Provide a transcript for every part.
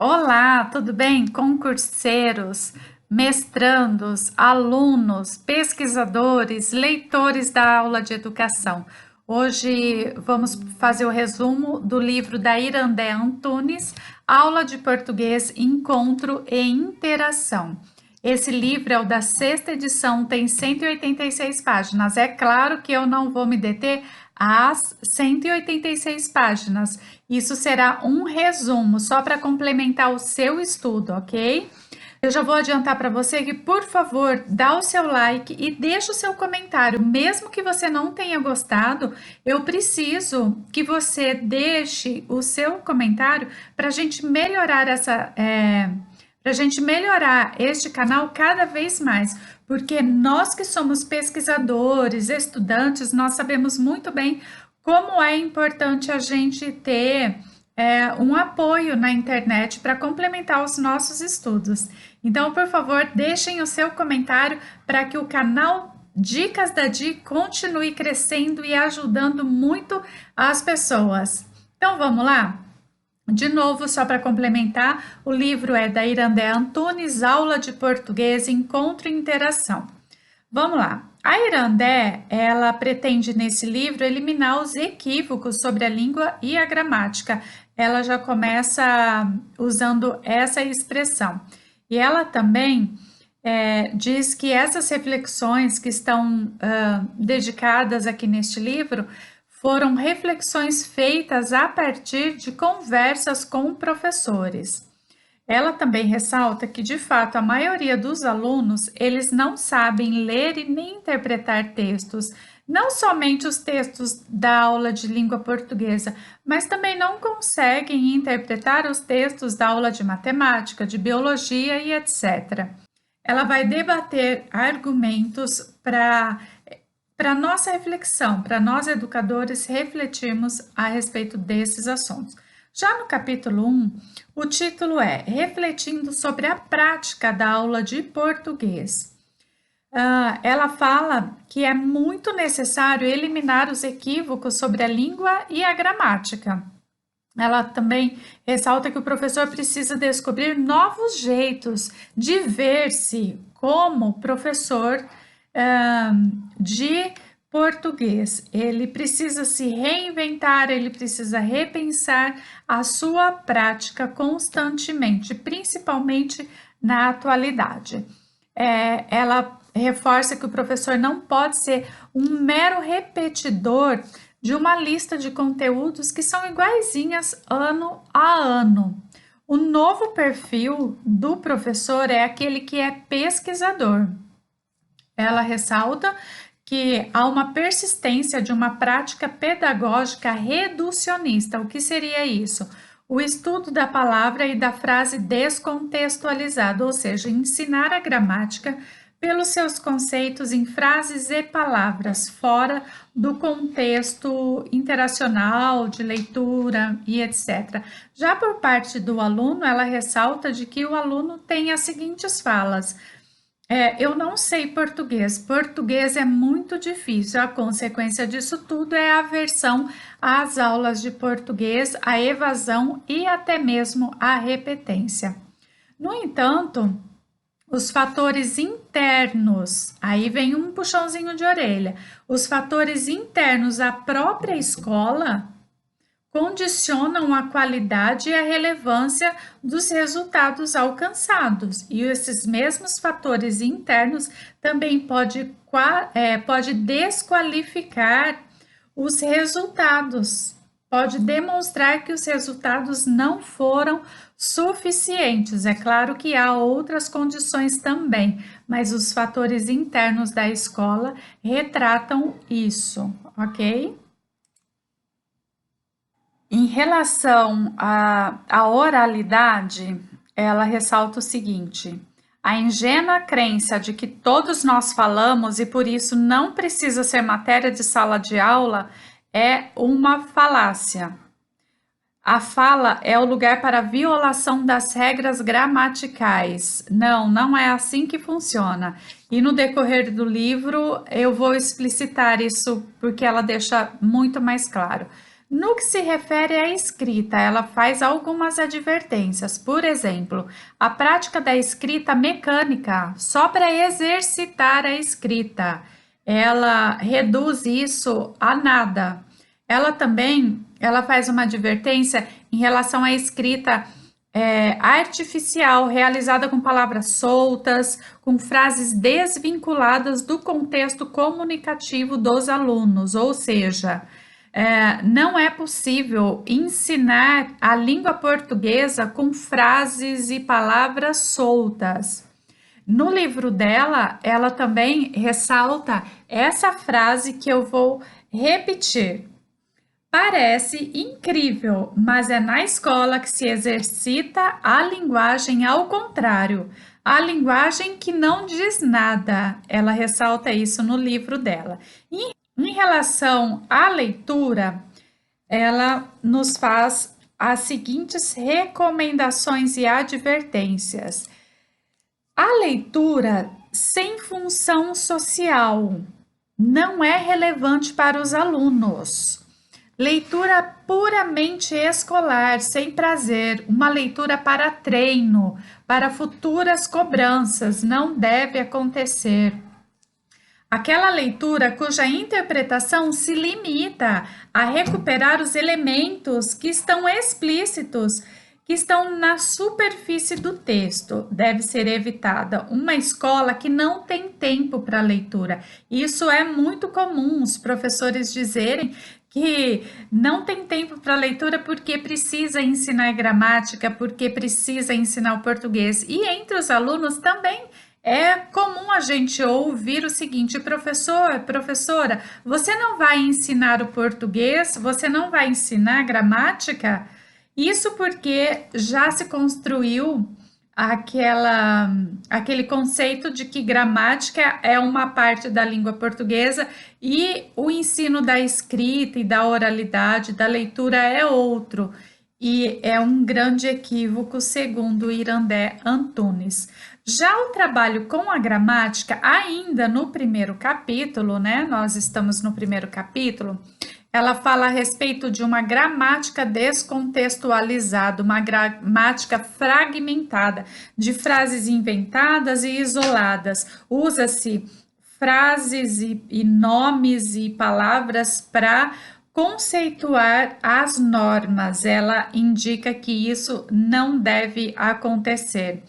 Olá, tudo bem? Concurseiros, mestrandos, alunos, pesquisadores, leitores da aula de educação. Hoje vamos fazer o resumo do livro da Irandé Antunes, Aula de Português, Encontro e Interação. Esse livro é o da sexta edição, tem 186 páginas. É claro que eu não vou me deter às 186 páginas. Isso será um resumo, só para complementar o seu estudo, ok? Eu já vou adiantar para você que, por favor, dá o seu like e deixa o seu comentário. Mesmo que você não tenha gostado, eu preciso que você deixe o seu comentário para a gente melhorar para a gente melhorar este canal cada vez mais, porque nós que somos pesquisadores, estudantes, nós sabemos muito bem como é importante a gente ter um apoio na internet para complementar os nossos estudos. Então, por favor, deixem o seu comentário para que o canal Dicas da Di continue crescendo e ajudando muito as pessoas. Então, vamos lá? De novo, só para complementar, o livro é da Irandé Antunes, Aula de Português, Encontro e Interação. Vamos lá. A Irandé, ela pretende nesse livro eliminar os equívocos sobre a língua e a gramática. Ela já começa usando essa expressão. E ela também diz que essas reflexões que estão dedicadas aqui neste livro foram reflexões feitas a partir de conversas com professores. Ela também ressalta que, de fato, a maioria dos alunos, eles não sabem ler e nem interpretar textos, não somente os textos da aula de língua portuguesa, mas também não conseguem interpretar os textos da aula de matemática, de biologia e etc. Ela vai debater argumentos para nossa reflexão, para nós educadores refletirmos a respeito desses assuntos. Já no capítulo 1, o título é Refletindo sobre a prática da aula de português. Ela fala que é muito necessário eliminar os equívocos sobre a língua e a gramática. Ela também ressalta que o professor precisa descobrir novos jeitos de ver-se como professor de português. Ele precisa se reinventar, ele precisa repensar a sua prática constantemente, principalmente na atualidade. Ela reforça que o professor não pode ser um mero repetidor de uma lista de conteúdos que são iguaizinhas ano a ano. O novo perfil do professor é aquele que é pesquisador. Ela ressalta que há uma persistência de uma prática pedagógica reducionista. O que seria isso? O estudo da palavra e da frase descontextualizada, ou seja, ensinar a gramática pelos seus conceitos em frases e palavras, fora do contexto interacional, de leitura e etc. Já por parte do aluno, ela ressalta de que o aluno tem as seguintes falas: eu não sei português, português é muito difícil, a consequência disso tudo é a aversão às aulas de português, a evasão e até mesmo a repetência. No entanto, os fatores internos, aí vem um puxãozinho de orelha, os fatores internos à própria escola condicionam a qualidade e a relevância dos resultados alcançados. E esses mesmos fatores internos também pode desqualificar os resultados, pode demonstrar que os resultados não foram suficientes. É claro que há outras condições também, mas os fatores internos da escola retratam isso, ok? Em relação à oralidade, ela ressalta o seguinte: a ingênua crença de que todos nós falamos e por isso não precisa ser matéria de sala de aula é uma falácia. A fala é o lugar para a violação das regras gramaticais. Não, não é assim que funciona. E no decorrer do livro eu vou explicitar isso porque ela deixa muito mais claro. No que se refere à escrita, ela faz algumas advertências. Por exemplo, a prática da escrita mecânica, só para exercitar a escrita, ela reduz isso a nada. Ela faz uma advertência em relação à escrita artificial, realizada com palavras soltas, com frases desvinculadas do contexto comunicativo dos alunos, ou seja, não é possível ensinar a língua portuguesa com frases e palavras soltas. No livro dela, ela também ressalta essa frase que eu vou repetir. Parece incrível, mas é na escola que se exercita a linguagem ao contrário, a linguagem que não diz nada. Ela ressalta isso no livro dela. Em relação à leitura, ela nos faz as seguintes recomendações e advertências. A leitura sem função social não é relevante para os alunos. Leitura puramente escolar, sem prazer, uma leitura para treino, para futuras cobranças, não deve acontecer. Aquela leitura cuja interpretação se limita a recuperar os elementos que estão explícitos, que estão na superfície do texto. Deve ser evitada uma escola que não tem tempo para leitura. Isso é muito comum, os professores dizerem que não tem tempo para leitura porque precisa ensinar gramática, porque precisa ensinar o português. E entre os alunos também é comum a gente ouvir o seguinte: professor, professora, você não vai ensinar o português? Você não vai ensinar gramática? Isso porque já se construiu aquele conceito de que gramática é uma parte da língua portuguesa e o ensino da escrita e da oralidade, da leitura é outro. E é um grande equívoco, segundo Irandé Antunes. Já o trabalho com a gramática, ainda no primeiro capítulo, né? Nós estamos no primeiro capítulo. Ela fala a respeito de uma gramática descontextualizada, uma gramática fragmentada, de frases inventadas e isoladas. Usa-se frases e nomes e palavras para conceituar as normas. Ela indica que isso não deve acontecer.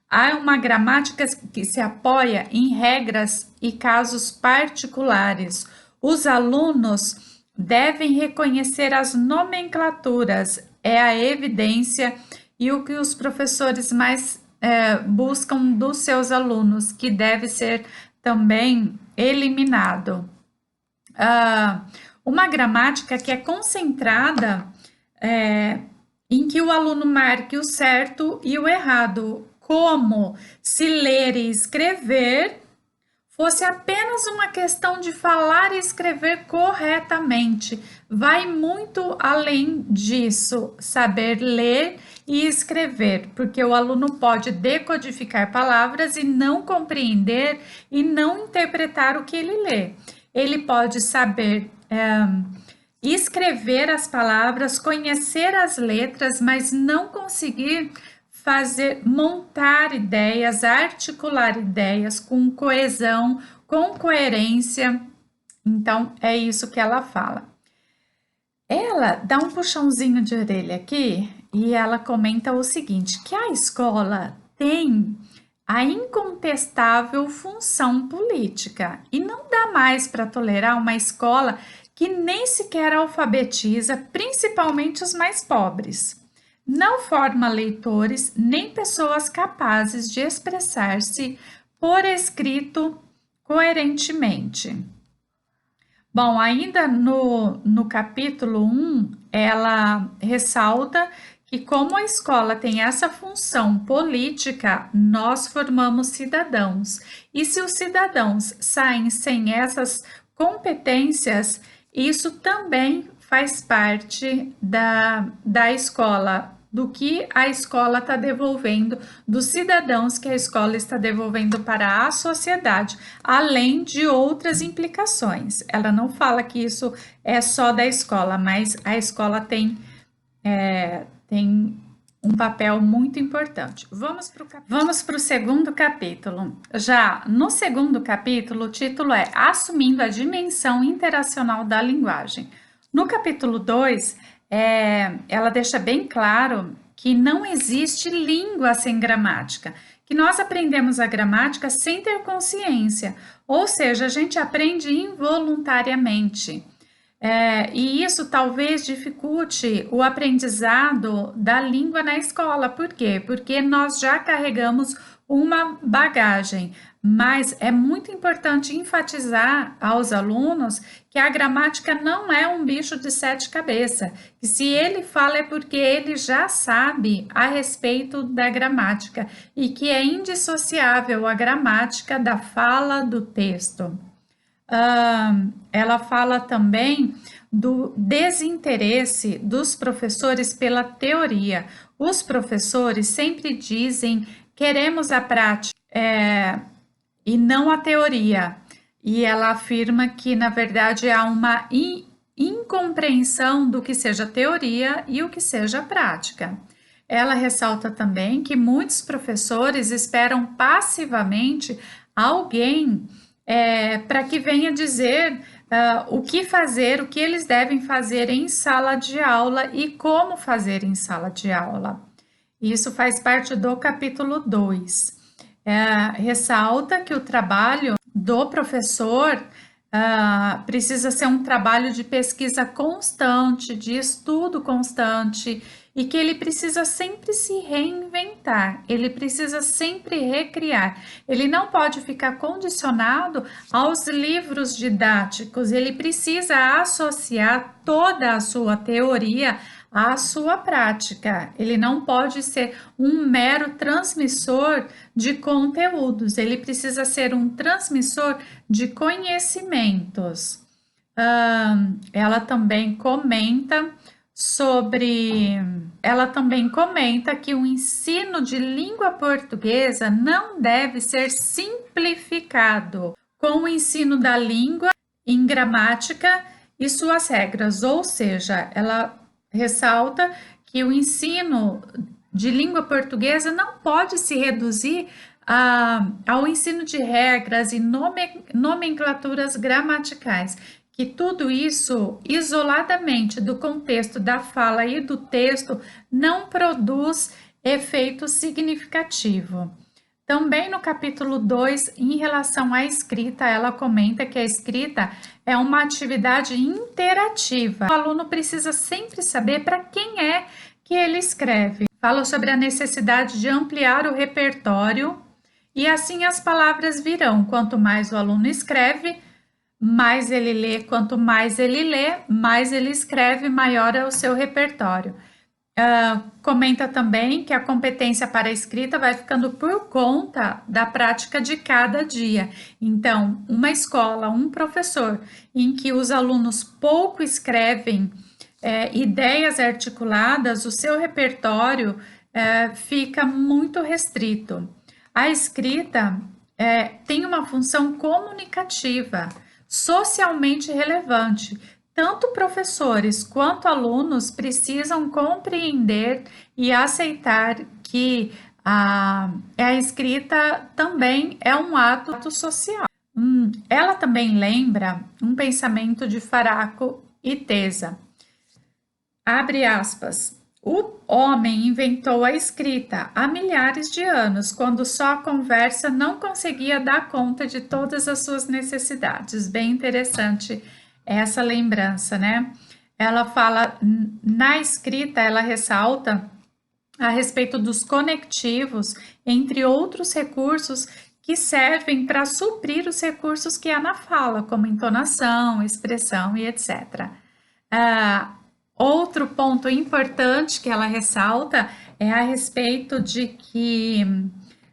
Há uma gramática que se apoia em regras e casos particulares. Os alunos devem reconhecer as nomenclaturas, é a evidência e o que os professores mais buscam dos seus alunos, que deve ser também eliminado. Uma gramática que é concentrada em que o aluno marque o certo e o errado, como se ler e escrever fosse apenas uma questão de falar e escrever corretamente. Vai muito além disso, saber ler e escrever, porque o aluno pode decodificar palavras e não compreender e não interpretar o que ele lê. Ele pode saber escrever as palavras, conhecer as letras, mas não conseguir montar ideias, articular ideias com coesão, com coerência. Então, é isso que ela fala. Ela dá um puxãozinho de orelha aqui e ela comenta o seguinte, que a escola tem a incontestável função política e não dá mais para tolerar uma escola que nem sequer alfabetiza, principalmente os mais pobres. Não forma leitores nem pessoas capazes de expressar-se por escrito coerentemente. Bom, ainda no capítulo 1, ela ressalta que como a escola tem essa função política, nós formamos cidadãos. E se os cidadãos saem sem essas competências, isso também faz parte da escola, do que a escola está devolvendo, dos cidadãos que a escola está devolvendo para a sociedade, além de outras implicações. Ela não fala que isso é só da escola, mas a escola tem um papel muito importante. Vamos para o segundo capítulo. Já no segundo capítulo, o título é Assumindo a Dimensão Interacional da Linguagem. No capítulo 2, ela deixa bem claro que não existe língua sem gramática, que nós aprendemos a gramática sem ter consciência, ou seja, a gente aprende involuntariamente. E isso talvez dificulte o aprendizado da língua na escola. Por quê? Porque nós já carregamos uma bagagem, mas é muito importante enfatizar aos alunos que a gramática não é um bicho de sete cabeças, que se ele fala é porque ele já sabe a respeito da gramática e que é indissociável a gramática da fala do texto. Ela fala também do desinteresse dos professores pela teoria. Os professores sempre dizem queremos a prática e não a teoria. E ela afirma que, na verdade, há uma incompreensão do que seja teoria e o que seja prática. Ela ressalta também que muitos professores esperam passivamente alguém para que venha dizer o que fazer, o que eles devem fazer em sala de aula e como fazer em sala de aula. Isso faz parte do capítulo 2. Ressalta que o trabalho do professor precisa ser um trabalho de pesquisa constante, de estudo constante, e que ele precisa sempre se reinventar, ele precisa sempre recriar. Ele não pode ficar condicionado aos livros didáticos, ele precisa associar toda a sua teoria à sua prática. Ele não pode ser um mero transmissor de conteúdos, ele precisa ser um transmissor de conhecimentos. Ela também comenta que o ensino de língua portuguesa não deve ser simplificado com o ensino da língua em gramática e suas regras, ou seja, ela ressalta que o ensino de língua portuguesa não pode se reduzir ao ensino de regras e nomenclaturas gramaticais, que tudo isso, isoladamente do contexto da fala e do texto, não produz efeito significativo. Também no capítulo 2, em relação à escrita, ela comenta que a escrita é uma atividade interativa. O aluno precisa sempre saber para quem é que ele escreve. Fala sobre a necessidade de ampliar o repertório e assim as palavras virão. Quanto mais o aluno escreve, mais ele lê. Quanto mais ele lê, mais ele escreve, maior é o seu repertório. Comenta também que a competência para a escrita vai ficando por conta da prática de cada dia. Então, uma escola, um professor em que os alunos pouco escrevem ideias articuladas, o seu repertório fica muito restrito. A escrita tem uma função comunicativa, socialmente relevante. Tanto professores quanto alunos precisam compreender e aceitar que a escrita também é um ato social. Ela também lembra um pensamento de Faraco e Tesa. Abre aspas. O homem inventou a escrita há milhares de anos, quando só a conversa não conseguia dar conta de todas as suas necessidades. Bem interessante essa lembrança, né? Ela fala, na escrita, ela ressalta a respeito dos conectivos, entre outros recursos que servem para suprir os recursos que há na fala, como entonação, expressão e etc. Outro ponto importante que ela ressalta é a respeito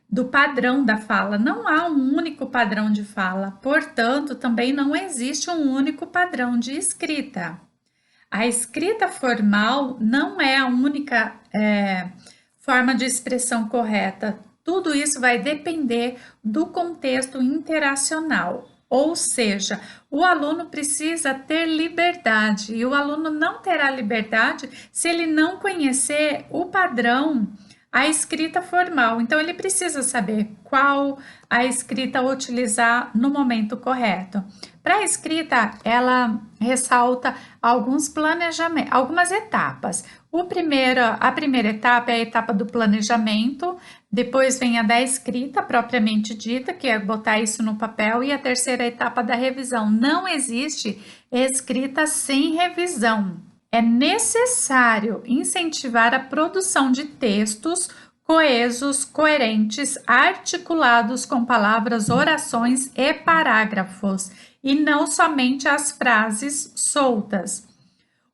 do padrão da fala. Não há um único padrão de fala, portanto, também não existe um único padrão de escrita. A escrita formal não é a única forma de expressão correta. Tudo isso vai depender do contexto interacional. Ou seja, o aluno precisa ter liberdade e o aluno não terá liberdade se ele não conhecer o padrão, a escrita formal. Então, ele precisa saber qual a escrita utilizar no momento correto. Para a escrita, ela ressalta alguns planejamentos, algumas etapas. A primeira etapa é a etapa do planejamento, depois vem a da escrita propriamente dita, que é botar isso no papel, e a terceira etapa da revisão. Não existe escrita sem revisão. É necessário incentivar a produção de textos coesos, coerentes, articulados com palavras, orações e parágrafos, e não somente as frases soltas.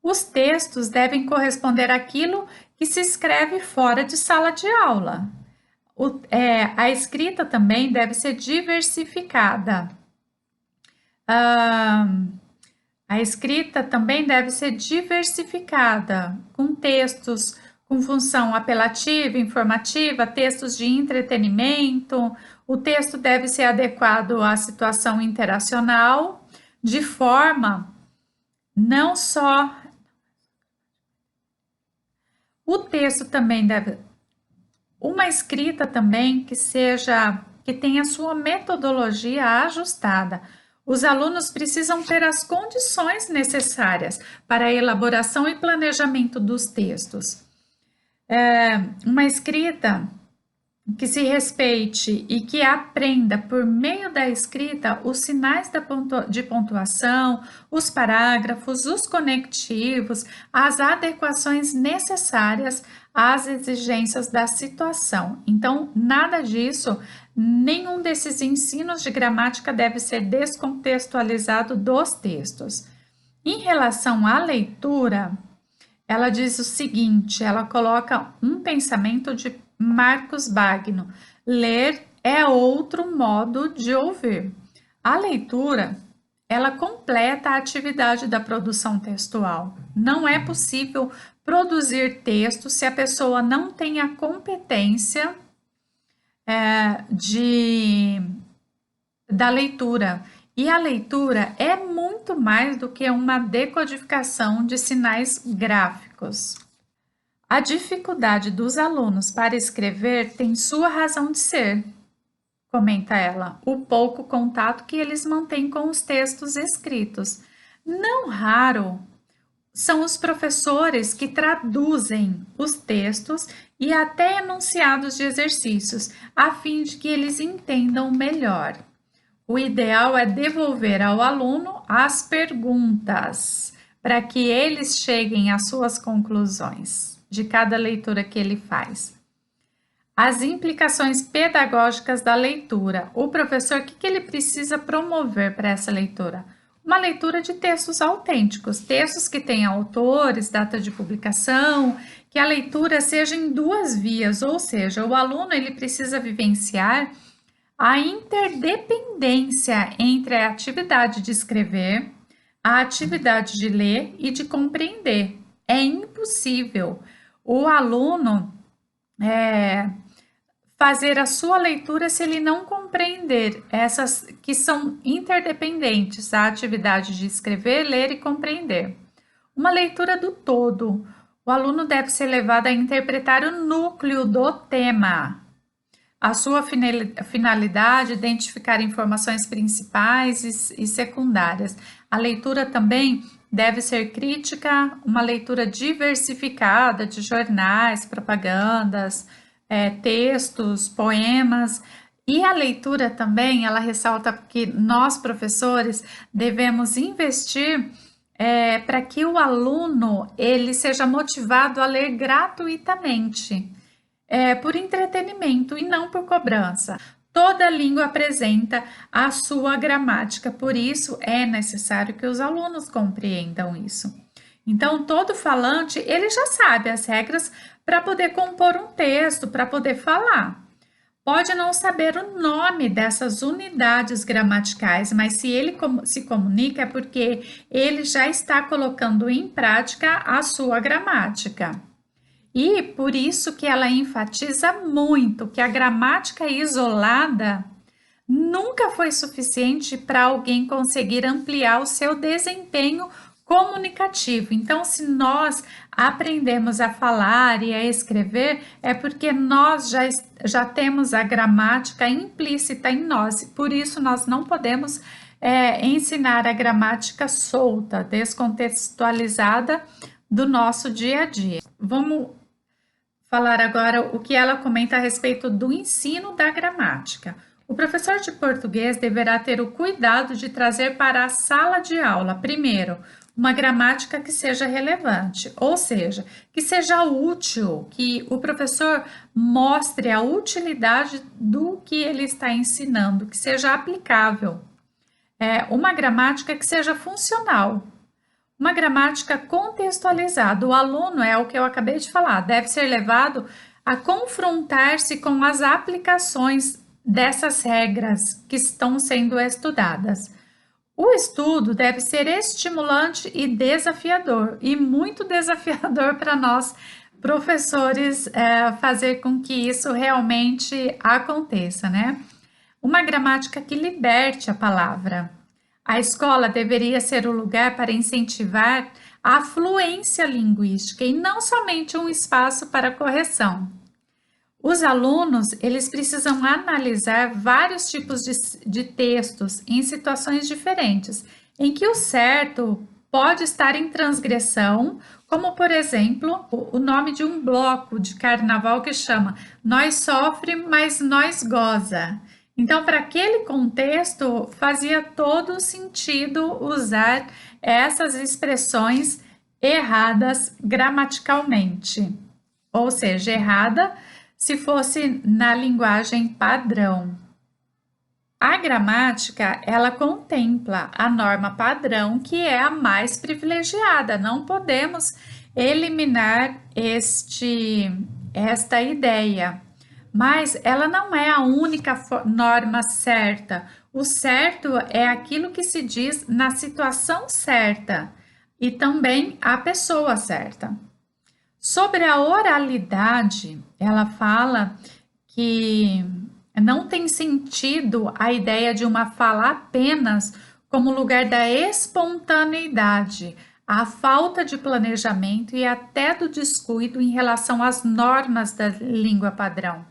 Os textos devem corresponder àquilo que se escreve fora de sala de aula. A escrita também deve ser diversificada. A escrita também deve ser diversificada, com textos com função apelativa, informativa, textos de entretenimento. O texto deve ser adequado à situação interacional, de forma não só. O texto também deve. Uma escrita também que tenha sua metodologia ajustada. Os alunos precisam ter as condições necessárias para a elaboração e planejamento dos textos. Uma escrita que se respeite e que aprenda por meio da escrita os sinais de pontuação, os parágrafos, os conectivos, as adequações necessárias às exigências da situação. Então, nada disso, nenhum desses ensinos de gramática deve ser descontextualizado dos textos. Em relação à leitura, ela diz o seguinte, ela coloca um pensamento de Marcos Bagno: ler é outro modo de ouvir. A leitura, ela completa a atividade da produção textual. Não é possível produzir texto se a pessoa não tem a competência da leitura. E a leitura é muito mais do que uma decodificação de sinais gráficos. A dificuldade dos alunos para escrever tem sua razão de ser, comenta ela, o pouco contato que eles mantêm com os textos escritos. Não raro são os professores que traduzem os textos e até enunciados de exercícios, a fim de que eles entendam melhor. O ideal é devolver ao aluno as perguntas, para que eles cheguem às suas conclusões de cada leitura que ele faz. As implicações pedagógicas da leitura. O professor, o que ele precisa promover para essa leitura? Uma leitura de textos autênticos, textos que tenham autores, data de publicação, que a leitura seja em duas vias, ou seja, o aluno ele precisa vivenciar a interdependência entre a atividade de escrever, a atividade de ler e de compreender. É impossível o aluno fazer a sua leitura se ele não compreender essas que são interdependentes, a atividade de escrever, ler e compreender. Uma leitura do todo. O aluno deve ser levado a interpretar o núcleo do tema. A sua finalidade, identificar informações principais e secundárias. A leitura também deve ser crítica, uma leitura diversificada de jornais, propagandas, textos, poemas. E a leitura também, ela ressalta que nós, professores, devemos investir para que o aluno ele seja motivado a ler gratuitamente, por entretenimento e não por cobrança. Toda língua apresenta a sua gramática, por isso é necessário que os alunos compreendam isso. Então, todo falante, ele já sabe as regras para poder compor um texto, para poder falar. pode não saber o nome dessas unidades gramaticais, mas se ele se comunica é porque ele já está colocando em prática a sua gramática. E por isso que ela enfatiza muito que a gramática isolada nunca foi suficiente para alguém conseguir ampliar o seu desempenho comunicativo. Então, se nós aprendemos a falar e a escrever, é porque nós já temos a gramática implícita em nós. Por isso, nós não podemos ensinar a gramática solta, descontextualizada do nosso dia a dia. Vamos falar agora o que ela comenta a respeito do ensino da gramática. O professor de português deverá ter o cuidado de trazer para a sala de aula, primeiro, uma gramática que seja relevante, ou seja, que seja útil, que o professor mostre a utilidade do que ele está ensinando, que seja aplicável. Uma gramática que seja funcional. Uma gramática contextualizada. O aluno, é o que eu acabei de falar, deve ser levado a confrontar-se com as aplicações dessas regras que estão sendo estudadas. O estudo deve ser estimulante e desafiador, e muito desafiador para nós, professores, fazer com que isso realmente aconteça, né? Uma gramática que liberte a palavra. A escola deveria ser o lugar para incentivar a fluência linguística e não somente um espaço para correção. Os alunos, eles precisam analisar vários tipos de textos em situações diferentes, em que o certo pode estar em transgressão, como, por exemplo, o nome de um bloco de carnaval que chama Nós Sofre, mas Nós Goza. Então, para aquele contexto, fazia todo sentido usar essas expressões erradas gramaticalmente, ou seja, errada se fosse na linguagem padrão. A gramática, ela contempla a norma padrão, que é a mais privilegiada. Não podemos eliminar esta ideia. Mas ela não é a única norma certa. O certo é aquilo que se diz na situação certa e também a pessoa certa. Sobre a oralidade, ela fala que não tem sentido a ideia de uma fala apenas como lugar da espontaneidade, a falta de planejamento e até do descuido em relação às normas da língua padrão.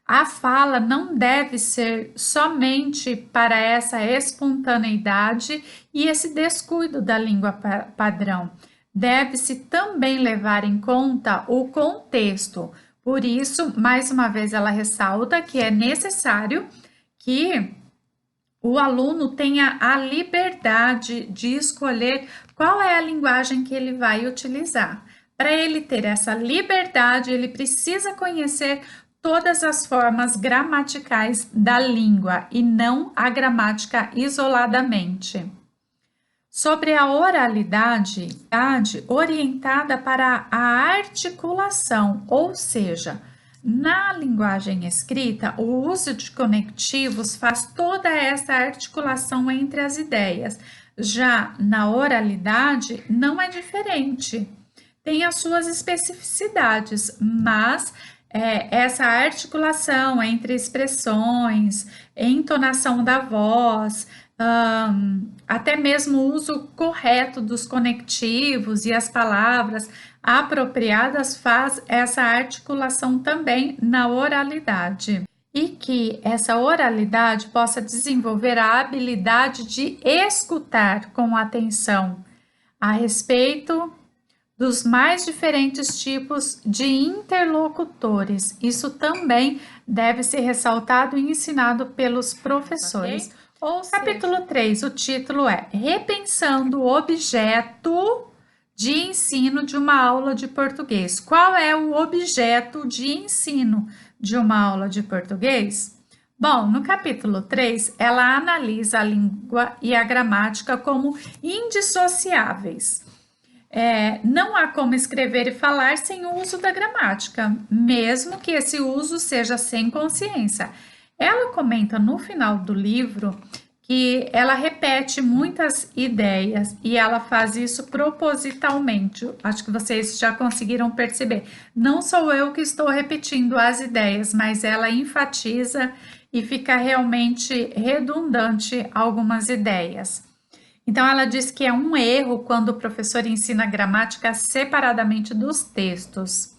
A fala não deve ser somente para essa espontaneidade e esse descuido da língua padrão. Deve-se também levar em conta o contexto. Por isso, mais uma vez, ela ressalta que é necessário que o aluno tenha a liberdade de escolher qual é a linguagem que ele vai utilizar. Para ele ter essa liberdade, ele precisa conhecer todas as formas gramaticais da língua e não a gramática isoladamente. Sobre a oralidade, orientada para a articulação, ou seja, na linguagem escrita, o uso de conectivos faz toda essa articulação entre as ideias. Já na oralidade, não é diferente. Tem as suas especificidades, mas essa articulação entre expressões, entonação da voz, até mesmo o uso correto dos conectivos e as palavras apropriadas faz essa articulação também na oralidade. E que essa oralidade possa desenvolver a habilidade de escutar com atenção a respeito dos mais diferentes tipos de interlocutores. Isso também deve ser ressaltado e ensinado pelos professores. Okay? Capítulo 3, o título é Repensando o objeto de ensino de uma aula de português. Qual é o objeto de ensino de uma aula de português? Bom, no capítulo 3, ela analisa a língua e a gramática como indissociáveis. não há como escrever e falar sem o uso da gramática, mesmo que esse uso seja sem consciência. Ela comenta no final do livro que ela repete muitas ideias e ela faz isso propositalmente. Acho que vocês já conseguiram perceber. Não sou eu que estou repetindo as ideias, mas ela enfatiza e fica realmente redundante algumas ideias. Então, ela diz que é um erro quando o professor ensina gramática separadamente dos textos.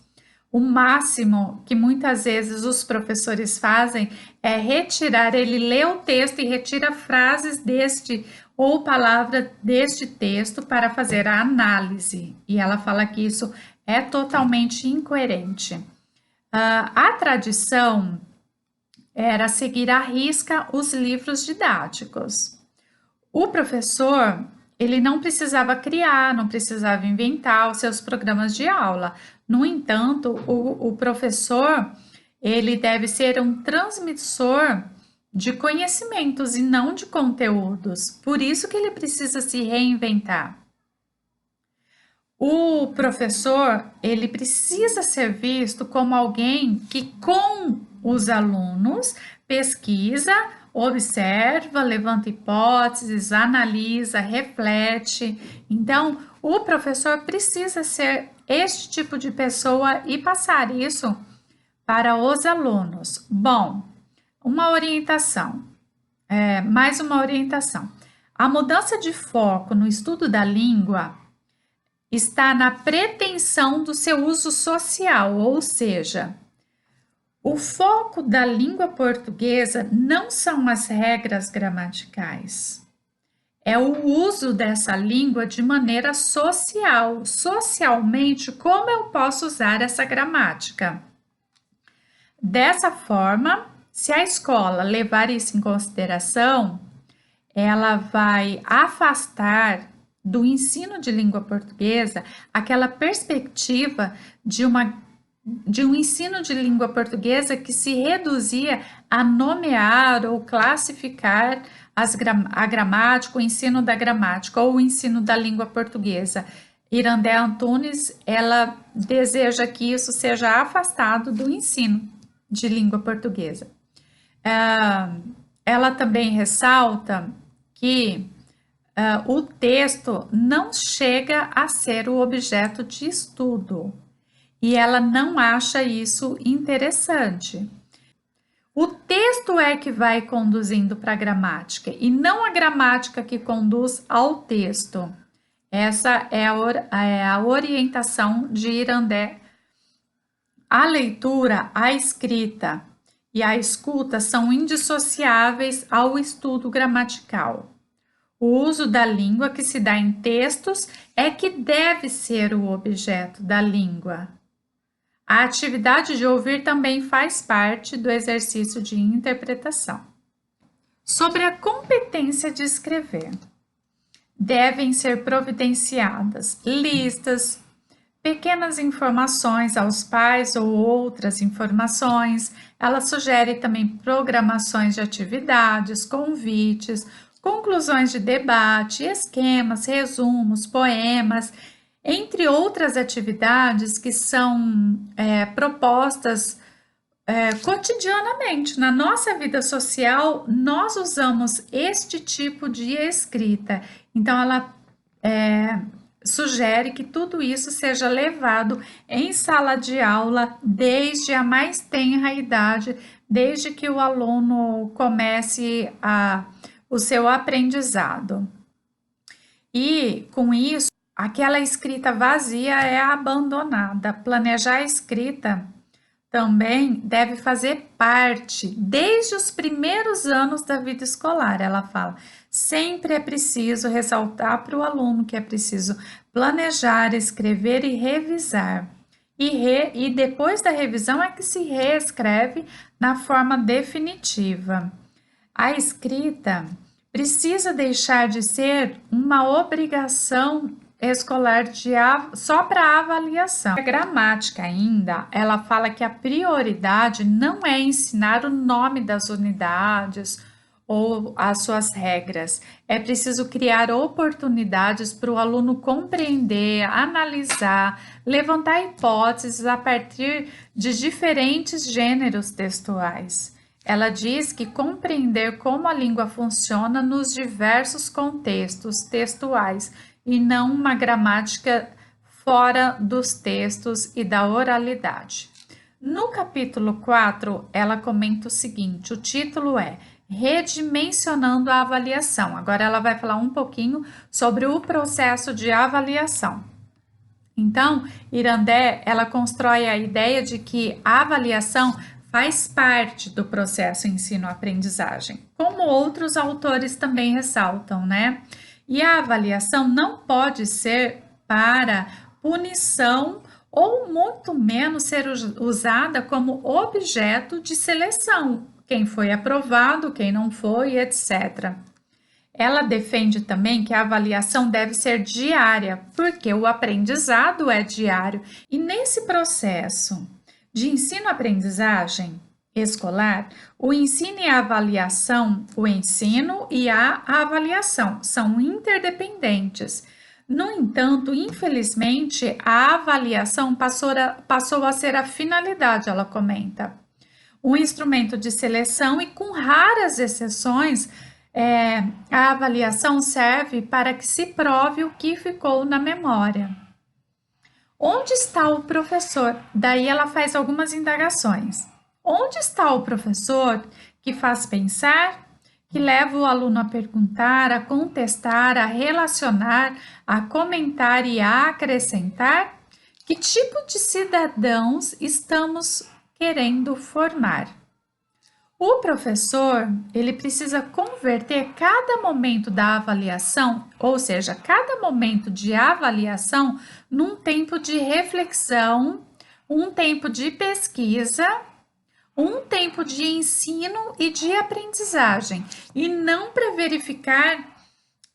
O máximo que muitas vezes os professores fazem é retirar, ele lê o texto e retira frases deste ou palavras deste texto para fazer a análise. E ela fala que isso é totalmente incoerente. A tradição era seguir à risca os livros didáticos. O professor, ele não precisava criar, não precisava inventar os seus programas de aula. No entanto, o professor, ele deve ser um transmissor de conhecimentos e não de conteúdos. Por isso que ele precisa se reinventar. O professor, ele precisa ser visto como alguém que com os alunos pesquisa, observa, levanta hipóteses, analisa, reflete. Então, o professor precisa ser este tipo de pessoa e passar isso para os alunos. Bom, uma orientação, mais uma orientação. A mudança de foco no estudo da língua está na pretensão do seu uso social, ou seja, o foco da língua portuguesa não são as regras gramaticais, é o uso dessa língua de maneira social. Socialmente, como eu posso usar essa gramática? Dessa forma, se a escola levar isso em consideração, ela vai afastar do ensino de língua portuguesa aquela perspectiva de um ensino de língua portuguesa que se reduzia a nomear ou classificar a gramática, o ensino da gramática ou o ensino da língua portuguesa. Irandé Antunes, ela deseja que isso seja afastado do ensino de língua portuguesa. Ela também ressalta que o texto não chega a ser o objeto de estudo e ela não acha isso interessante. O texto é que vai conduzindo para a gramática e não a gramática que conduz ao texto. Essa é a orientação de Irandé. A leitura, a escrita e a escuta são indissociáveis ao estudo gramatical. O uso da língua que se dá em textos é que deve ser o objeto da língua. A atividade de ouvir também faz parte do exercício de interpretação. Sobre a competência de escrever, devem ser providenciadas listas, pequenas informações aos pais ou outras informações. Ela sugere também programações de atividades, convites, conclusões de debate, esquemas, resumos, poemas, entre outras atividades que são propostas cotidianamente. Na nossa vida social, nós usamos este tipo de escrita. Então, ela sugere que tudo isso seja levado em sala de aula desde a mais tenra idade, desde que o aluno comece o seu aprendizado. E, com isso, aquela escrita vazia é abandonada. Planejar a escrita também deve fazer parte desde os primeiros anos da vida escolar. Ela fala, sempre é preciso ressaltar para o aluno que é preciso planejar, escrever e revisar. E depois da revisão é que se reescreve na forma definitiva. A escrita precisa deixar de ser uma obrigação escolar só para avaliação. A gramática ainda, ela fala que a prioridade não é ensinar o nome das unidades ou as suas regras. É preciso criar oportunidades para o aluno compreender, analisar, levantar hipóteses a partir de diferentes gêneros textuais. Ela diz que compreender como a língua funciona nos diversos contextos textuais e não uma gramática fora dos textos e da oralidade. No capítulo 4, ela comenta o seguinte: o título é Redimensionando a Avaliação. Agora ela vai falar um pouquinho sobre o processo de avaliação. Então, Irandé, ela constrói a ideia de que a avaliação faz parte do processo ensino-aprendizagem, como outros autores também ressaltam, né? E a avaliação não pode ser para punição ou muito menos ser usada como objeto de seleção, quem foi aprovado, quem não foi, etc. Ela defende também que a avaliação deve ser diária, porque o aprendizado é diário. E nesse processo de ensino-aprendizagem escolar, o ensino e a avaliação, o ensino e a avaliação são interdependentes. No entanto, infelizmente, a avaliação passou a ser a finalidade, ela comenta. Um instrumento de seleção e, com raras exceções, a avaliação serve para que se prove o que ficou na memória. Onde está o professor? Daí ela faz algumas indagações. Onde está o professor que faz pensar, que leva o aluno a perguntar, a contestar, a relacionar, a comentar e a acrescentar? Que tipo de cidadãos estamos querendo formar? O professor, ele precisa converter cada momento da avaliação, ou seja, cada momento de avaliação, num tempo de reflexão, um tempo de pesquisa, um tempo de ensino e de aprendizagem, e não para verificar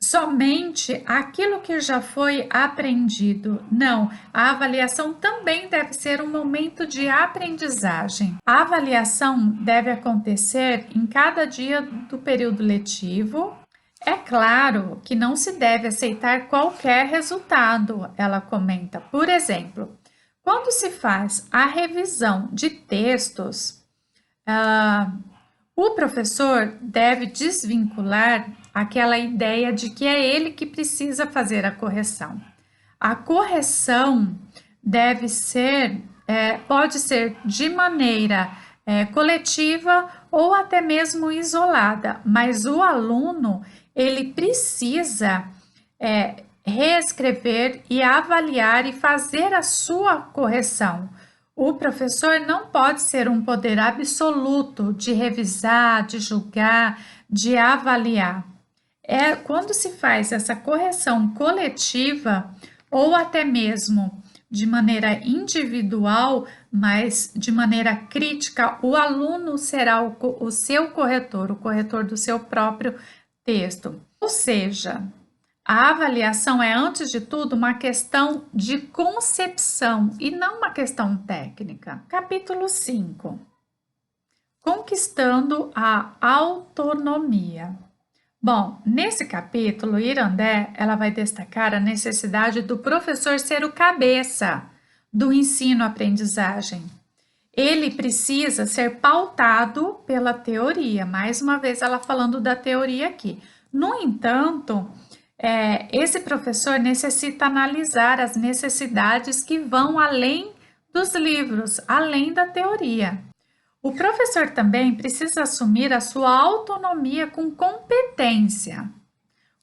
somente aquilo que já foi aprendido. Não, a avaliação também deve ser um momento de aprendizagem. A avaliação deve acontecer em cada dia do período letivo. É claro que não se deve aceitar qualquer resultado, ela comenta. Por exemplo, quando se faz a revisão de textos, o professor deve desvincular aquela ideia de que é ele que precisa fazer a correção. A correção deve ser, pode ser de maneira coletiva ou até mesmo isolada, mas o aluno ele precisa reescrever e avaliar e fazer a sua correção. O professor não pode ser um poder absoluto de revisar, de julgar, de avaliar. Quando se faz essa correção coletiva ou até mesmo de maneira individual, mas de maneira crítica, o aluno será o seu corretor, o corretor do seu próprio texto. Ou seja, a avaliação é, antes de tudo, uma questão de concepção e não uma questão técnica. Capítulo 5. Conquistando a autonomia. Bom, nesse capítulo, Irandé, ela vai destacar a necessidade do professor ser o cabeça do ensino-aprendizagem. Ele precisa ser pautado pela teoria, mais uma vez ela falando da teoria aqui. No entanto, esse professor necessita analisar as necessidades que vão além dos livros, além da teoria. O professor também precisa assumir a sua autonomia com competência.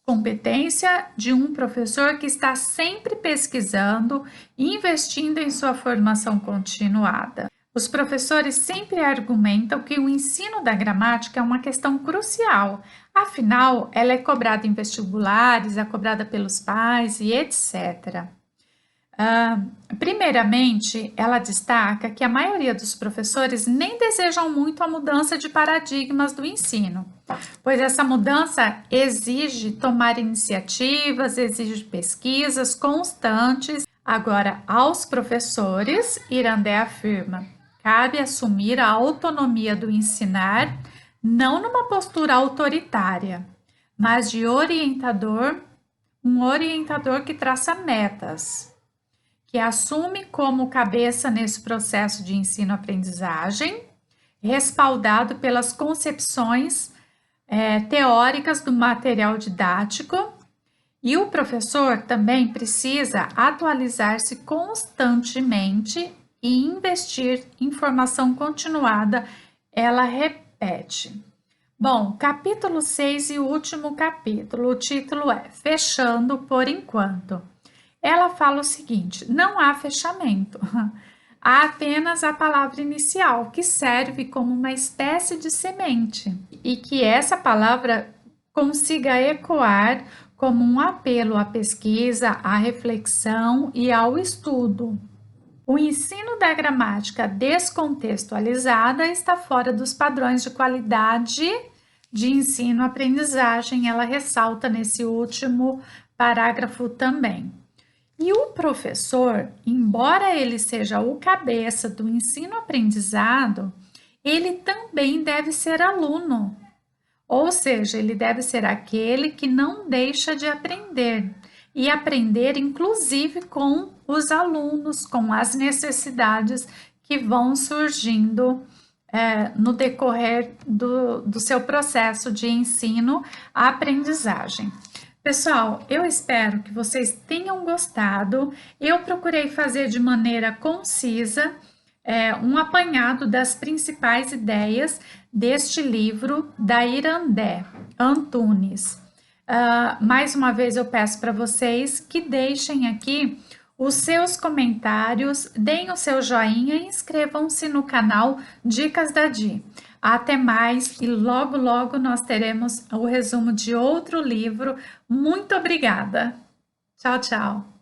Competência de um professor que está sempre pesquisando e investindo em sua formação continuada. Os professores sempre argumentam que o ensino da gramática é uma questão crucial, afinal, ela é cobrada em vestibulares, é cobrada pelos pais e etc. Primeiramente, ela destaca que a maioria dos professores nem desejam muito a mudança de paradigmas do ensino, pois essa mudança exige tomar iniciativas, exige pesquisas constantes. Agora, aos professores, Irandé afirma, cabe assumir a autonomia do ensinar, não numa postura autoritária, mas de orientador, um orientador que traça metas, que assume como cabeça nesse processo de ensino-aprendizagem, respaldado pelas concepções teóricas do material didático. E o professor também precisa atualizar-se constantemente e investir em formação continuada. Ela repete. Bom, capítulo 6 e último capítulo, o título é Fechando por Enquanto. Ela fala o seguinte: não há fechamento, há apenas a palavra inicial, que serve como uma espécie de semente, e que essa palavra consiga ecoar como um apelo à pesquisa, à reflexão e ao estudo. O ensino da gramática descontextualizada está fora dos padrões de qualidade de ensino-aprendizagem, ela ressalta nesse último parágrafo também. E o professor, embora ele seja o cabeça do ensino-aprendizado, ele também deve ser aluno, ou seja, ele deve ser aquele que não deixa de aprender e aprender, inclusive, com os alunos, com as necessidades que vão surgindo no decorrer do seu processo de ensino-aprendizagem. Pessoal, eu espero que vocês tenham gostado. Eu procurei fazer de maneira concisa um apanhado das principais ideias deste livro da Irandé Antunes. Mais uma vez eu peço para vocês que deixem aqui os seus comentários, deem o seu joinha e inscrevam-se no canal Dicas da Di. Até mais e logo logo nós teremos o resumo de outro livro. Muito obrigada. Tchau, tchau.